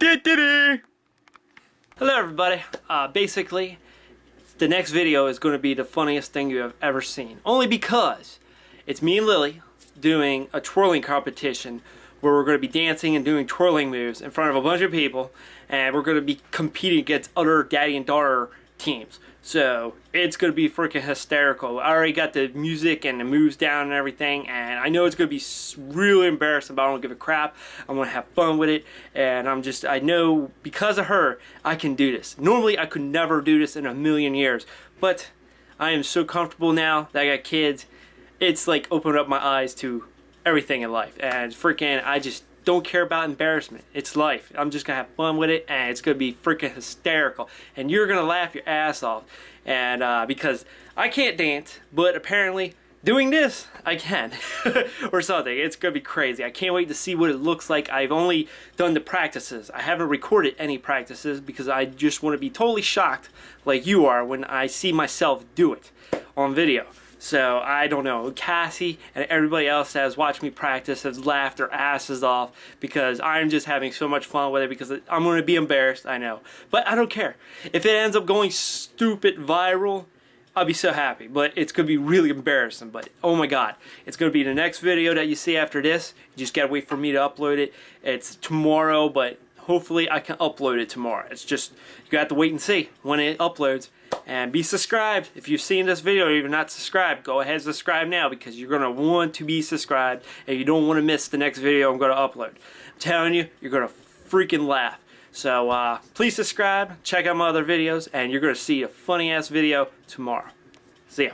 Hello everybody. Basically, the next video is going to be the funniest thing you have ever seen. Only because it's me and Lily doing a twirling competition where we're going to be dancing and doing twirling moves in front of a bunch of people, and we're going to be competing against other daddy and daughter teams. So it's going to be freaking hysterical. I already got the music and the moves down and everything, and I know it's going to be really embarrassing, but I don't give a crap. I'm going to have fun with it, and I know because of her, I can do this. Normally, I could never do this in a million years, but I am so comfortable now that I got kids. It's like opened up my eyes to everything in life, and freaking, I just don't care about embarrassment. It's life. I'm just gonna have fun with it, and it's gonna be freaking hysterical, and you're gonna laugh your ass off. And because I can't dance, but apparently doing this I can or something. It's gonna be crazy. I can't wait to see what it looks like. I've only done the practices. I haven't recorded any practices because I just want to be totally shocked like you are when I see myself do it on video. So, I don't know, Cassie and everybody else that has watched me practice has laughed their asses off because I'm just having so much fun with it because I'm going to be embarrassed, I know. But I don't care. If it ends up going stupid viral, I'll be so happy. But it's going to be really embarrassing. But, oh my god, it's going to be the next video that you see after this. You just got to wait for me to upload it. It's tomorrow, but hopefully I can upload it tomorrow. It's just, you got to wait and see when it uploads. And be subscribed. If you've seen this video or you're not subscribed, go ahead and subscribe now because you're going to want to be subscribed and you don't want to miss the next video I'm going to upload. I'm telling you, you're going to freaking laugh. So please subscribe, check out my other videos, and you're going to see a funny ass video tomorrow. See ya.